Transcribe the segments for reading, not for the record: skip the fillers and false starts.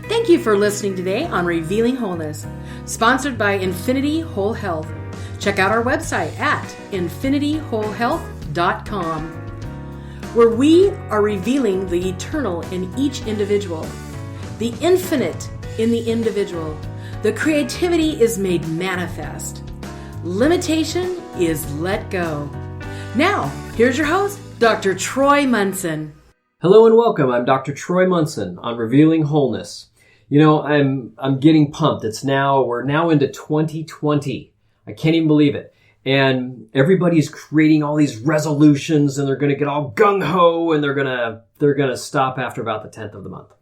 Thank you for listening today on Revealing Wholeness, sponsored by Infinity Whole Health. Check out our website at infinityWholeHealth.com, where we are revealing the eternal in each individual, the infinite in the individual. The creativity is made manifest. Limitation is let go. Now, here's your host, Dr. Troy Munson. Hello and welcome. I'm Dr. Troy Munson on Revealing Wholeness. You know, I'm getting pumped. We're now into 2020. I can't even believe it. And everybody's creating all these resolutions and they're going to get all gung ho and they're going to stop after about the 10th of the month.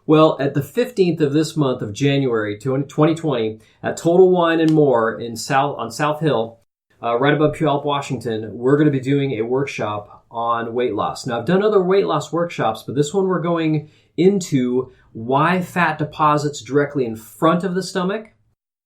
Well, at the 15th of this month of January 2020 at Total Wine and More on South Hill, right above Puyallup, Washington, we're going to be doing a workshop on weight loss. Now, I've done other weight loss workshops, but this one we're going into why fat deposits directly in front of the stomach,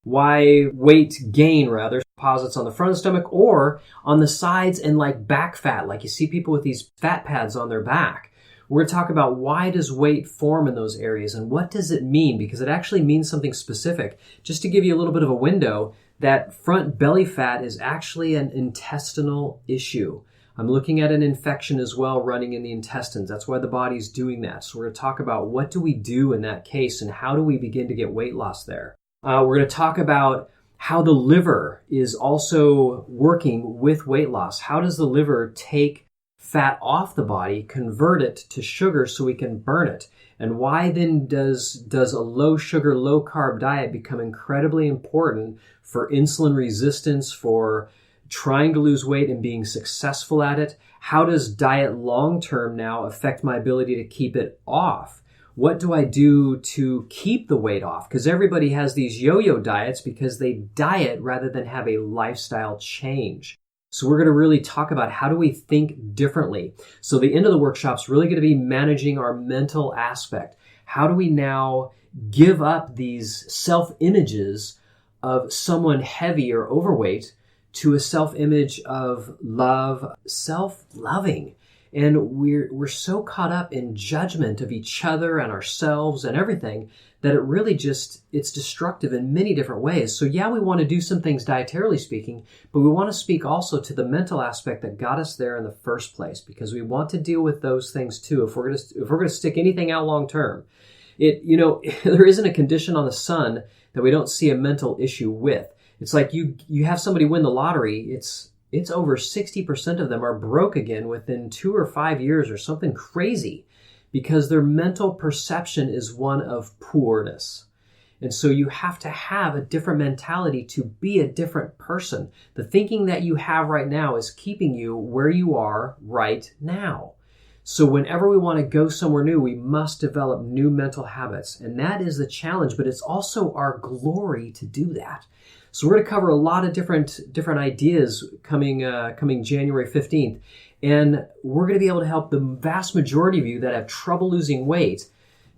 why weight gain, deposits on the front of the stomach or on the sides and like back fat, like you see people with these fat pads on their back. We're going to talk about why does weight form in those areas and what does it mean, because it actually means something specific. Just to give you a little bit of a window, that front belly fat is actually an intestinal issue. I'm looking at an infection as well running in the intestines. That's why the body's doing that. So we're going to talk about what do we do in that case and how do we begin to get weight loss there. We're going to talk about how the liver is also working with weight loss. How does the liver take fat off the body, convert it to sugar so we can burn it? And why then does a low sugar, low carb diet become incredibly important for insulin resistance, for trying to lose weight and being successful at it? How does diet long-term now affect my ability to keep it off? What do I do to keep the weight off? Because everybody has these yo-yo diets because they diet rather than have a lifestyle change. So we're going to really talk about how do we think differently. So the end of the workshop is really going to be managing our mental aspect. How do we now give up these self-images of someone heavy or overweight to a self-image of love, self-loving? And we're so caught up in judgment of each other and ourselves and everything that it really it's destructive in many different ways. So yeah, we want to do some things dietarily speaking, but we want to speak also to the mental aspect that got us there in the first place, because we want to deal with those things too. If we're going to stick anything out long term, there isn't a condition on the sun that we don't see a mental issue with. It's like you have somebody win the lottery. It's over 60% of them are broke again within 2 or 5 years or something crazy, because their mental perception is one of poorness. And so you have to have a different mentality to be a different person. The thinking that you have right now is keeping you where you are right now. So whenever we want to go somewhere new, we must develop new mental habits. And that is the challenge, but it's also our glory to do that. So we're going to cover a lot of different ideas coming January 15th. And we're going to be able to help the vast majority of you that have trouble losing weight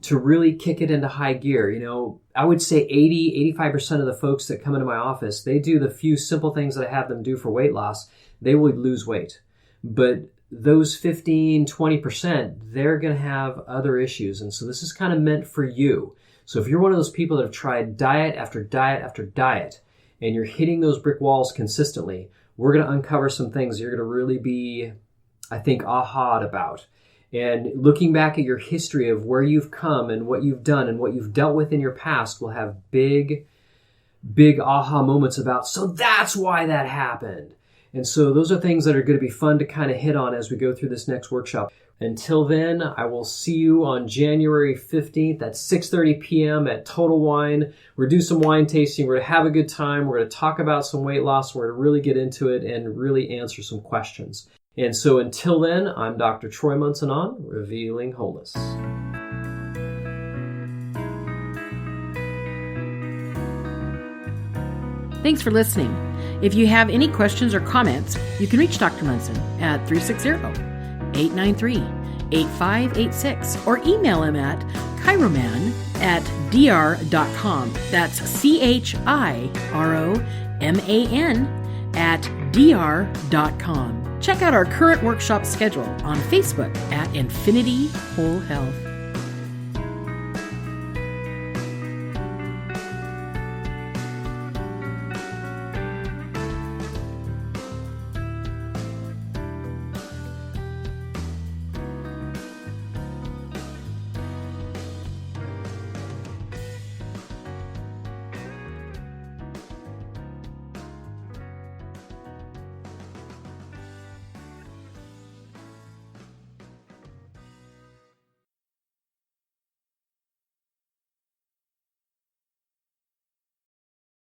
to really kick it into high gear. You know, I would say 85% of the folks that come into my office, they do the few simple things that I have them do for weight loss. They will lose weight. But those 15-20%, they're going to have other issues. And so this is kind of meant for you. So if you're one of those people that have tried diet after diet after diet, and you're hitting those brick walls consistently, we're going to uncover some things you're going to really be, I think, aha'd about. And looking back at your history of where you've come and what you've done and what you've dealt with in your past will have big aha moments about, so that's why that happened. And so those are things that are going to be fun to kind of hit on as we go through this next workshop. Until then, I will see you on January 15th at 6:30 p.m. at Total Wine. We're going to do some wine tasting. We're going to have a good time. We're going to talk about some weight loss. We're going to really get into it and really answer some questions. And so until then, I'm Dr. Troy Munson on Revealing Wholeness. Thanks for listening. If you have any questions or comments, you can reach Dr. Munson at 360-893-8586 or email him at chiroman@dr.com. That's chiroman@dr.com. Check out our current workshop schedule on Facebook at Infinity Whole Health.